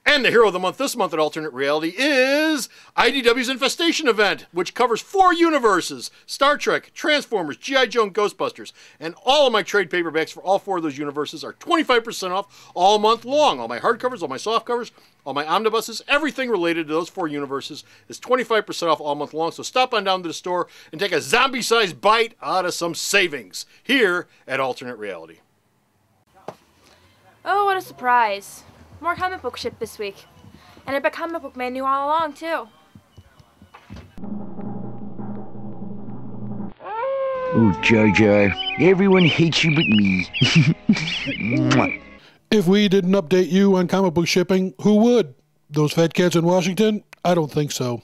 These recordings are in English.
And the hero of the month this month at Alternate Reality is IDW's Infestation event, which covers 4 universes: Star Trek, Transformers, G.I. Joe, and Ghostbusters. And all of my trade paperbacks for all 4 of those universes are 25% off all month long. All my hardcovers, all my softcovers, all my omnibuses, everything related to those 4 universes is 25% off all month long. So stop on down to the store and take a zombie-sized bite out of some savings here at Alternate Reality. Oh, what a surprise. More comic book shipped this week. And I bet Comic Book Man knew all along, too. Oh, Jar Jar, everyone hates you but me. If we didn't update you on comic book shipping, who would? Those fat cats in Washington? I don't think so.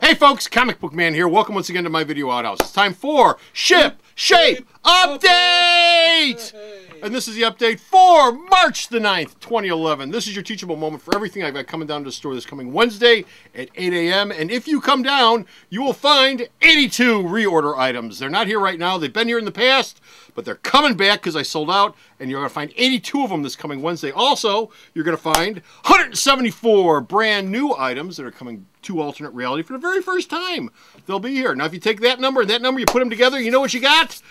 Hey folks, Comic Book Man here. Welcome once again to my video outhouse. It's time for Shipshape Update! And this is the update for March the 9th, 2011. This is your teachable moment for everything I've got coming down to the store this coming Wednesday at 8 a.m. And if you come down, you will find 82 reorder items. They're not here right now. They've been here in the past, but they're coming back because I sold out, and you're going to find 82 of them this coming Wednesday. Also, you're going to find 174 brand new items that are coming to Alternate Reality for the very first time. They'll be here. Now, if you take that number and that number, you put them together, you know what you got?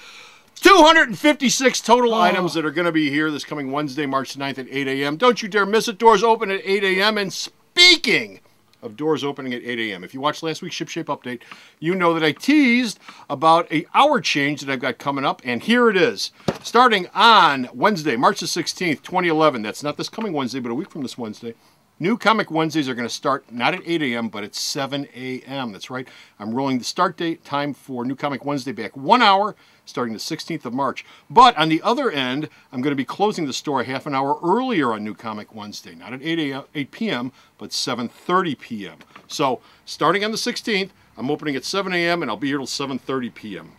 256 total items that are going to be here this coming Wednesday, March 9th at 8 a.m. Don't you dare miss it. Doors open at 8 a.m. And speaking of doors opening at 8 a.m., if you watched last week's Shipshape Update, you know that I teased about an hour change that I've got coming up, and here it is. Starting on Wednesday, March the 16th, 2011, that's not this coming Wednesday, but a week from this Wednesday, New Comic Wednesdays are going to start not at 8 a.m., but at 7 a.m. That's right. I'm rolling the start date time for New Comic Wednesday back 1 hour, starting the 16th of March. But on the other end, I'm going to be closing the store half an hour earlier on New Comic Wednesday. Not at 8 p.m., but 7:30 p.m. So starting on the 16th, I'm opening at 7 a.m., and I'll be here till 7:30 p.m.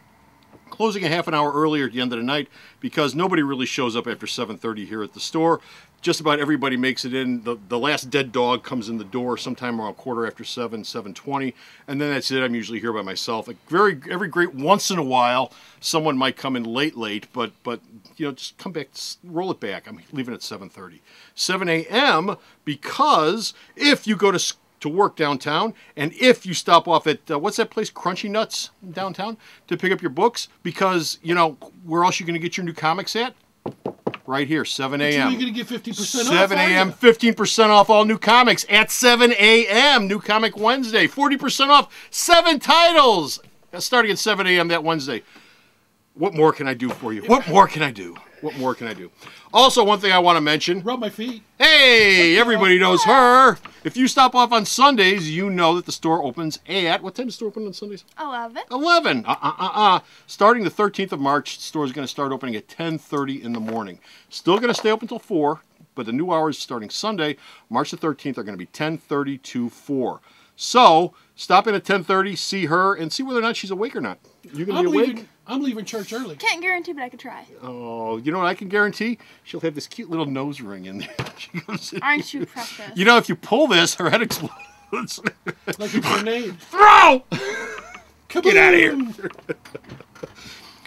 Closing a half an hour earlier at the end of the night because nobody really shows up after 7:30 here at the store. Just about everybody makes it in. The last dead dog comes in the door sometime around 7:15, 7:20, and then that's it. I'm usually here by myself. Like every great once in a while, someone might come in late, but you know, just come back, roll it back. I'm leaving at 7:30, 7 a.m. because if you go to work downtown, and if you stop off at, what's that place, Crunchy Nuts downtown, to pick up your books, because, you know, where else are you going to get your new comics at? Right here, 7 a.m. You're going to get 50% off. 7 a.m., 15% off all new comics at 7 a.m. New Comic Wednesday, 40% off 7 titles. That's starting at 7 a.m. that Wednesday. What more can I do for you? What more can I do? What more can I do? Also, one thing I want to mention. Rub my feet. Hey, everybody knows her. If you stop off on Sundays, you know that the store opens at, what time does the store open on Sundays? 11. 11. Starting the 13th of March, the store is going to start opening at 10:30 in the morning. Still going to stay open until 4, but the new hours starting Sunday, March the 13th, are going to be 10:30 to 4. So, stop in at 10:30, see her, and see whether or not she's awake or not. You going to be awake? I'm leaving church early. Can't guarantee, but I could try. Oh, you know what I can guarantee? She'll have this cute little nose ring in there. She goes in. Aren't you precious? You know, if you pull this, her head explodes. Like a grenade. Throw! Kaboom! Get out of here.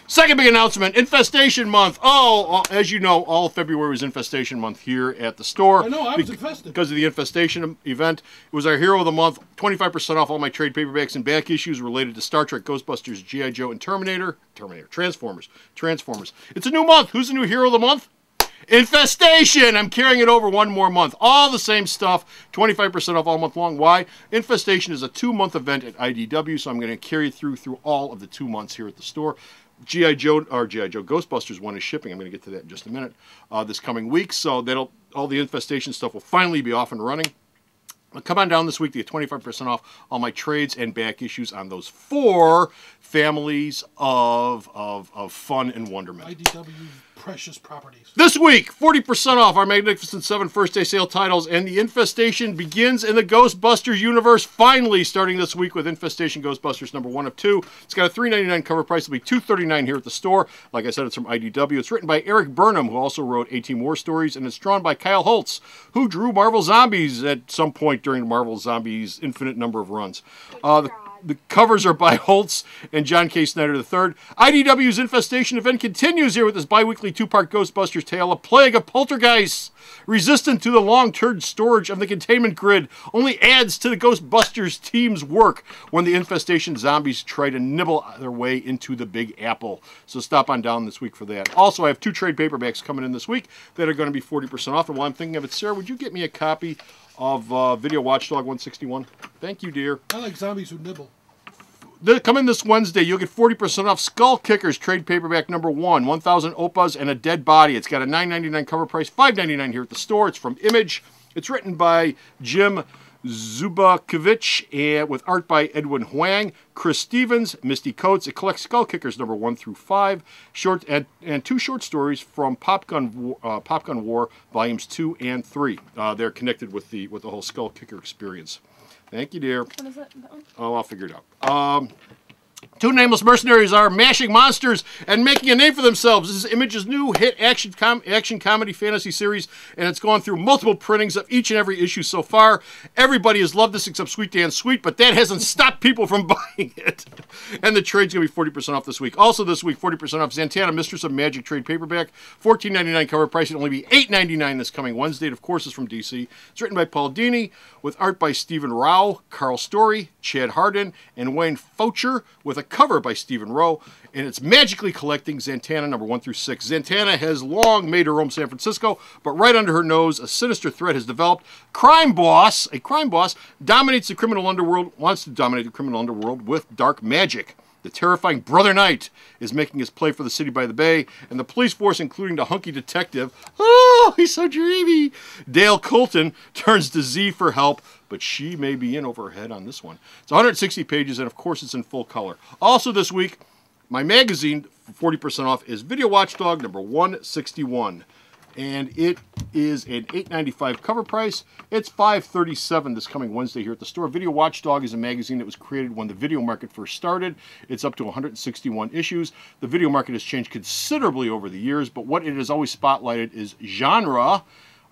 Second big announcement, Infestation Month. Oh, as you know, all February was Infestation Month here at the store. I know, I was infested. Because of the Infestation event. It was our hero of the month. 25% off all my trade paperbacks and back issues related to Star Trek, Ghostbusters, G.I. Joe, and Transformers. It's a new month. Who's the new hero of the month? Infestation! I'm carrying it over one more month. All the same stuff, 25% off all month long. Why? Infestation is a 2-month event at IDW, so I'm going to carry it through all of the 2 months here at the store. G.I. Joe Ghostbusters 1 is shipping. I'm going to get to that in just a minute this coming week. So all the Infestation stuff will finally be off and running. Come on down this week to get 25% off all my trades and back issues on those 4 families of fun and wonderment. IDW precious properties. This week, 40% off our Magnificent 7 first day sale titles, and the Infestation begins in the Ghostbusters universe, finally starting this week with Infestation Ghostbusters number 1 of 2. It's got a $3.99 cover price. It'll be $2.39 here at the store. Like I said, it's from IDW. It's written by Eric Burnham, who also wrote 18 War Stories, and it's drawn by Kyle Holtz, who drew Marvel Zombies at some point during Marvel Zombies' infinite number of runs. The covers are by Holtz and John K. Snyder III. IDW's Infestation event continues here with this bi-weekly two-part Ghostbusters tale, A Plague of Poltergeists. Resistant to the long-term storage of the containment grid, only adds to the Ghostbusters team's work when the Infestation zombies try to nibble their way into the Big Apple. So stop on down this week for that. Also, I have 2 trade paperbacks coming in this week that are going to be 40% off. And while I'm thinking of it, Sarah, would you get me a copy of Video Watchdog 161? Thank you, dear. I like zombies who nibble. Come in this Wednesday. You'll get 40% off Skull Kickers trade paperback number 1, 1,000 Opas and a Dead Body. It's got a $9.99 cover price, $5.99 here at the store. It's from Image. It's written by Jim Zubakovich and with art by Edwin Huang, Chris Stevens, Misty Coates. It collects Skull Kickers number 1 through 5, and 2 short stories from Popgun War volumes 2 and 3. They're connected with the whole Skull Kicker experience. Thank you, dear. What is it? That one? Oh, I'll figure it out. 2 nameless mercenaries are mashing monsters and making a name for themselves. This is Image's new hit action comedy fantasy series, and it's gone through multiple printings of each and every issue so far. Everybody has loved this except Sweet Dan Sweet, but that hasn't stopped people from buying it. And the trade's going to be 40% off this week. Also this week, 40% off Zatanna, Mistress of Magic trade paperback. $14.99 cover price. It'll only be $8.99 this coming Wednesday. It, of course, is from DC. It's written by Paul Dini with art by Stephen Rao, Carl Story, Chad Hardin, and Wayne Foucher, with a cover by Stephen Rowe, and it's magically collecting Zatanna number 1 through 6. Zatanna has long made her home San Francisco, but right under her nose, a sinister threat has developed. A crime boss, dominates the criminal underworld, wants to dominate the criminal underworld with dark magic. The terrifying Brother Knight is making his play for the city by the bay, and the police force, including the hunky detective, oh, he's so dreamy, Dale Colton, turns to Z for help, but she may be in over her head on this one. It's 160 pages, and of course it's in full color. Also this week, my magazine, 40% off, is Video Watchdog number 161. And it is an $8.95 cover price. It's $5.37 this coming Wednesday here at the store. Video Watchdog is a magazine that was created when the video market first started. It's up to 161 issues. The video market has changed considerably over the years, but what it has always spotlighted is genre,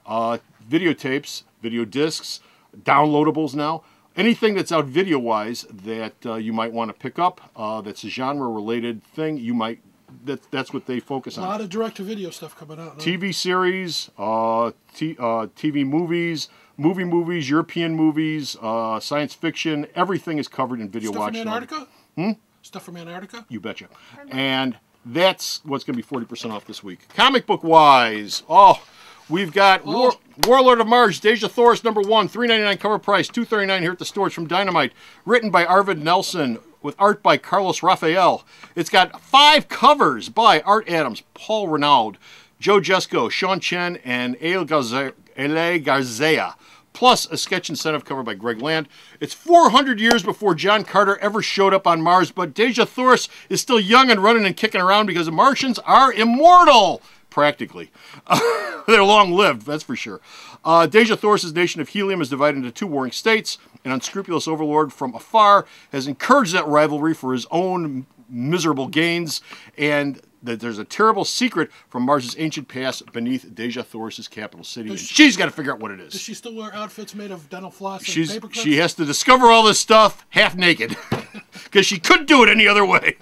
videotapes, video discs, downloadables now. Anything that's out video-wise that you might want to pick up, that's a genre-related thing, you might. That's what they focus on. A lot of direct-to-video stuff coming out. TV series, TV movies, movies, European movies, science fiction. Everything is covered in Video Watchdog. Stuff from Antarctica? Stuff from Antarctica? You betcha. And that's what's going to be 40% off this week. Comic book-wise, we've got Warlord of Mars, Deja Thoris number 1, $3.99 cover price, $2.39 here at the stores from Dynamite. Written by Arvid Nelson, with art by Carlos Rafael. It's got 5 covers by Art Adams, Paul Renaud, Joe Jesko, Sean Chen, and Ele Garzea, plus a sketch incentive cover by Greg Land. It's 400 years before John Carter ever showed up on Mars, but Deja Thoris is still young and running and kicking around because the Martians are immortal. Practically. They're long-lived, that's for sure. Deja Thoris' nation of helium is divided into 2 warring states. An unscrupulous overlord from afar has encouraged that rivalry for his own miserable gains, and that there's a terrible secret from Mars' ancient past beneath Deja Thoris' capital city. And she's got to figure out what it is. Does she still wear outfits made of dental floss and paper clips? She has to discover all this stuff half naked, because she couldn't do it any other way.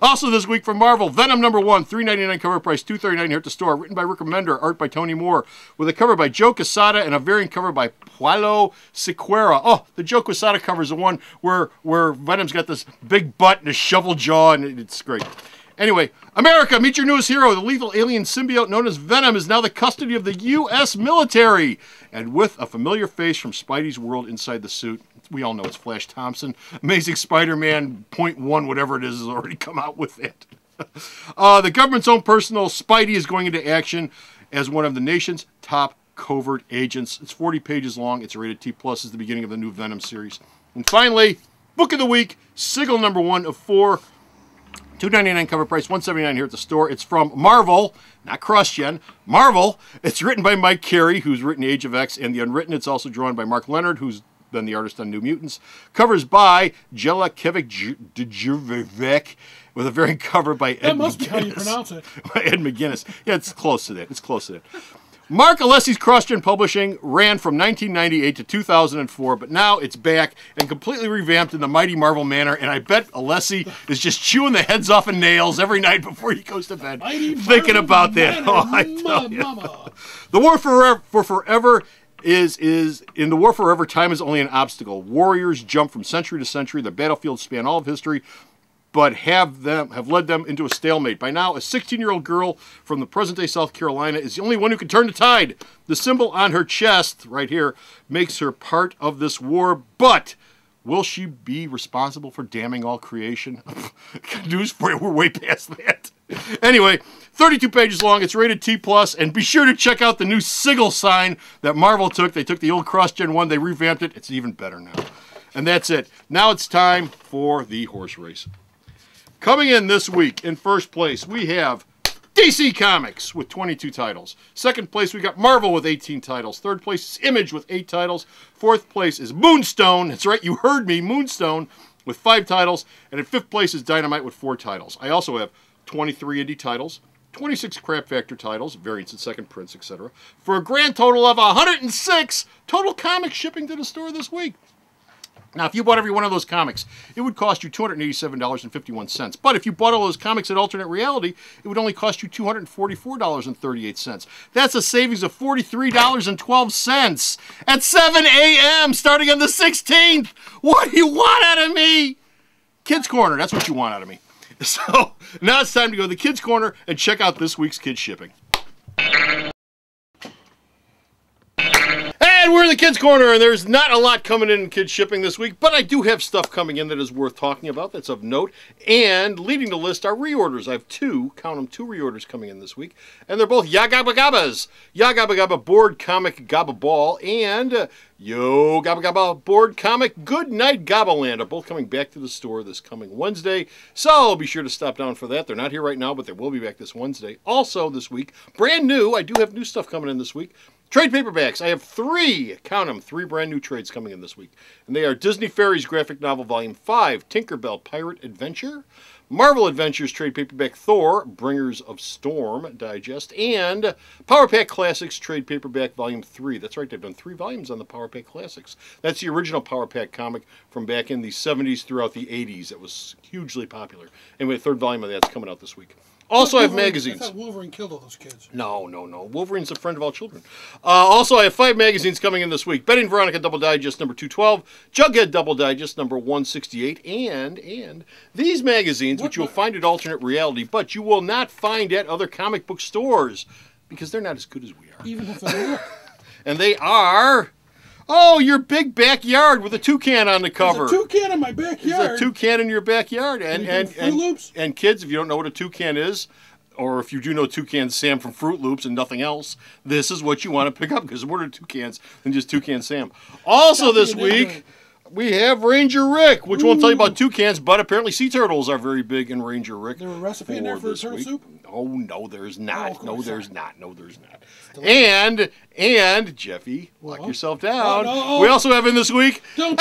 Also this week from Marvel, Venom number 1, $3.99 cover price, $2.39 here at the store. Written by Rick Remender, art by Tony Moore, with a cover by Joe Quesada and a variant cover by Paulo Siqueira. Oh, the Joe Quesada cover is the one where Venom's got this big butt and a shovel jaw, and it's great. Anyway, America, meet your newest hero. The lethal alien symbiote known as Venom is now the custody of the U.S. military. And with a familiar face from Spidey's world inside the suit, we all know it's Flash Thompson. Amazing Spider-Man .1, whatever it is, has already come out with it. The government's own personal Spidey is going into action as one of the nation's top covert agents. It's 40 pages long. It's rated T+. It's the beginning of the new Venom series. And finally, Book of the Week, Sigil number 1 of 4. $2.99 cover price, $1.79 here at the store. It's from Marvel, not CrossGen, Marvel. It's written by Mike Carey, who's written Age of X and The Unwritten. It's also drawn by Mark Leonard, who's been the artist on New Mutants. Covers by Jela Kevik, with a variant cover by Ed McGuinness. That must be how you pronounce it. Ed McGuinness. Yeah, it's close to that. It's close to that. Mark Alessi's CrossGen Publishing ran from 1998 to 2004, but now it's back and completely revamped in the mighty Marvel manner, and I bet Alessi is just chewing the heads off of nails every night before he goes to bed, thinking about that. Oh, I tell you. The War for Forever is in the War Forever, time is only an obstacle. Warriors jump from century to century. The battlefields span all of history, but have led them into a stalemate. By now, a 16-year-old girl from the present-day South Carolina is the only one who can turn the tide. The symbol on her chest, right here, makes her part of this war, but will she be responsible for damning all creation? News for you, we're way past that. Anyway, 32 pages long, it's rated T+, and be sure to check out the new sigil sign that Marvel took. They took the old CrossGen one, they revamped it, it's even better now. And that's it. Now it's time for the horse race. Coming in this week, in first place, we have DC Comics with 22 titles. Second place, we got Marvel with 18 titles. Third place is Image with 8 titles. Fourth place is Moonstone. That's right, you heard me, Moonstone, with 5 titles. And in fifth place is Dynamite with 4 titles. I also have 23 indie titles, 26 Crap Factor titles, variants and second prints, etc. For a grand total of 106 total comics shipping to the store this week. Now, if you bought every one of those comics, it would cost you $287.51. But if you bought all those comics at Alternate Reality, it would only cost you $244.38. That's a savings of $43.12 at 7 a.m. starting on the 16th. What do you want out of me? Kids Corner, that's what you want out of me. So, now it's time to go to the Kids Corner and check out this week's kids shipping. And we're in the Kids Corner, and there's not a lot coming in kids shipping this week, but I do have stuff coming in that is worth talking about, that's of note. And leading the list are reorders. I have 2, count them, 2 reorders coming in this week, and they're both Ya Gabba Gabbas. Ya Gabba Gabba Board Comic Gabba Ball and Yo Gabba Gabba Board Comic Good Night Gabba Land are both coming back to the store this coming Wednesday, so be sure to stop down for that. They're not here right now, but they will be back this Wednesday. Also this week, brand new, I do have new stuff coming in this week. Trade paperbacks. I have 3, count them, 3 brand new trades coming in this week. And they are Disney Fairies Graphic Novel Volume 5, Tinkerbell Pirate Adventure, Marvel Adventures Trade Paperback Thor, Bringers of Storm Digest, and Power Pack Classics Trade Paperback Volume 3. That's right, they've done 3 volumes on the Power Pack Classics. That's the original Power Pack comic from back in the 70s throughout the 80s. It was hugely popular. Anyway, the 3rd volume of that's coming out this week. Also, I have magazines. I thought Wolverine killed all those kids. No. Wolverine's a friend of all children. Also, I have 5 magazines coming in this week. Betty and Veronica Double Digest number 212, Jughead Double Digest number 168, and these magazines, which you'll find at Alternate Reality, but you will not find at other comic book stores because they're not as good as we are. Even if they were. And they are... Oh, your big backyard with a toucan on the cover. There's a toucan in my backyard. There's a toucan in your backyard. And kids, if you don't know what a toucan is, or if you do know Toucan Sam from Fruit Loops and nothing else, this is what you want to pick up because more than toucans than just Toucan Sam. Also this week, we have Ranger Rick, which won't tell you about toucans, but apparently sea turtles are very big in Ranger Rick. There a recipe in there for turtle soup? Oh, no, there's not. Oh, no, there's not. No, there's not. And Jeffy, lock yourself down. Oh. We also have in this week... Don't.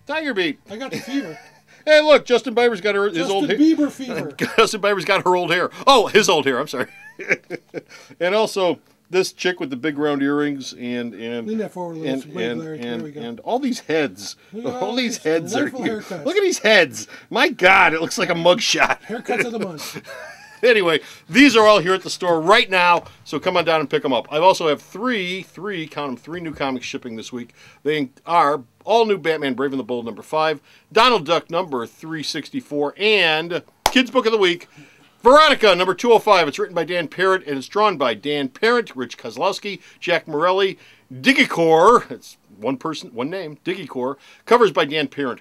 Tiger Beat. I got the fever. Hey, look, Justin Bieber's got his old hair. Justin Bieber fever. Justin Bieber's got her old hair. Oh, his old hair, I'm sorry. And also... this chick with the big round earrings and lean that forward a little. And all these heads. All these heads are here. Haircuts. Look at these heads. My God, it looks like a mugshot. Haircuts of the month. Anyway, these are all here at the store right now, so come on down and pick them up. I also have three, count them, 3 new comics shipping this week. They are all new Batman Brave and the Bold number 5, Donald Duck number 364, and Kids Book of the Week, Veronica, number 205. It's written by Dan Parrott, and it's drawn by Dan Parrott, Rich Kozlowski, Jack Morelli, Digicor. It's one person, one name, Digicor. Covers by Dan Parrott.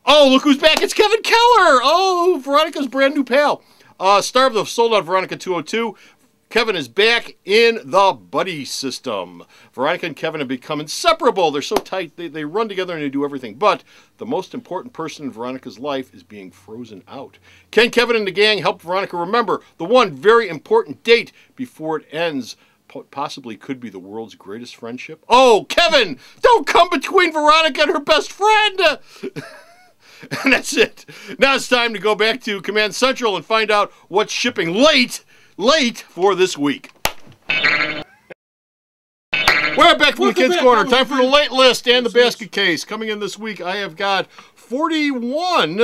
Oh, look who's back. It's Kevin Keller. Oh, Veronica's brand new pal. Star of the Sold Out Veronica 202. Kevin is back in the buddy system. Veronica and Kevin have become inseparable. They're so tight, they run together and they do everything. But the most important person in Veronica's life is being frozen out. Can Kevin and the gang help Veronica remember the one very important date before it ends? Possibly could be the world's greatest friendship. Oh, Kevin, don't come between Veronica and her best friend. And that's it. Now it's time to go back to Command Central and find out what's shipping late for this week. We're back from the Kids Corner. Time for the late list and the basket case. Coming in this week, I have got 41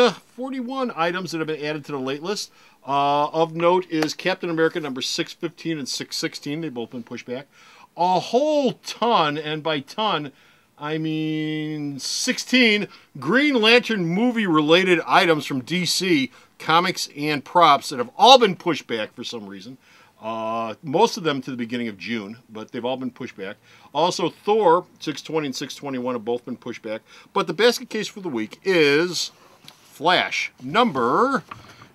items that have been added to the late list. Of note is Captain America number 615 and 616. They've both been pushed back. A whole ton, and by ton, I mean 16 Green Lantern movie-related items from DC, comics and props that have all been pushed back for some reason. Most of them to the beginning of June, but they've all been pushed back. Also, Thor 620 and 621 have both been pushed back. But the basket case for the week is Flash number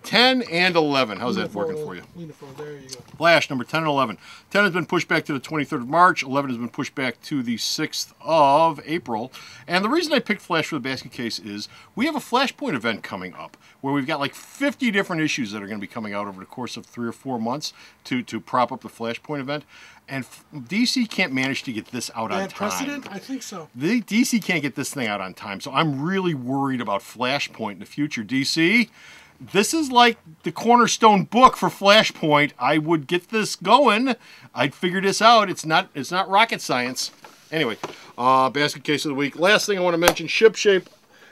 10 and 11. How's that working for you? There you go. Flash number 10 and 11. 10 has been pushed back to the 23rd of March. 11 has been pushed back to the 6th of April. And the reason I picked Flash for the basket case is we have a Flashpoint event coming up where we've got like 50 different issues that are going to be coming out over the course of 3 or 4 months to prop up the Flashpoint event. And DC can't manage to get this out on time. Precedent? I think so. DC can't get this thing out on time. So I'm really worried about Flashpoint in the future. DC, this is like the cornerstone book for Flashpoint. I would get this going. I'd figure this out. It's not rocket science. Anyway, basket case of the week. Last thing I want to mention, Shipshape.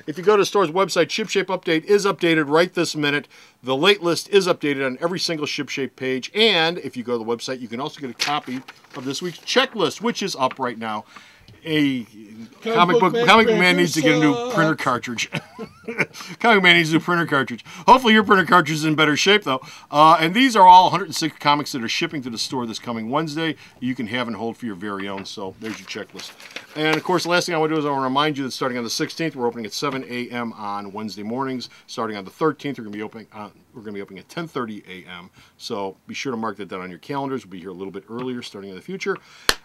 If you go to the store's website, Shipshape Update is updated right this minute. The late list is updated on every single Shipshape page. And if you go to the website, you can also get a copy of this week's checklist, which is up right now. A comic book man needs to get a new printer cartridge. Comic man needs a new printer cartridge. Hopefully your printer cartridge is in better shape though. And these are all 106 comics that are shipping to the store this coming Wednesday. You can have and hold for your very own. So there's your checklist. And of course, the last thing I want to do is I want to remind you that starting on the 16th, we're opening at 7 a.m. on Wednesday mornings. Starting on the 13th, we're going to be opening. At 10:30 a.m. So be sure to mark that down on your calendars. We'll be here a little bit earlier, starting in the future.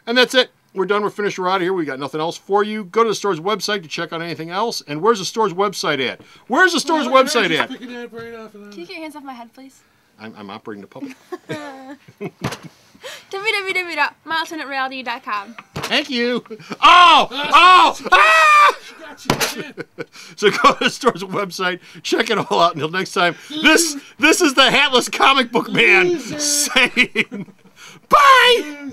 And that's it. We're done. We're finished. We're out of here. We got nothing else for you. Go to the store's website to check on anything else. And where's the store's website at? Where's the store's website at? Can you get your hands off my head, please? I'm operating the puppet. www.myalternatereality.com. Thank you. Oh! Ah! So go to the store's website, check it all out. Until next time, this is the Hatless Comic Book Man saying bye!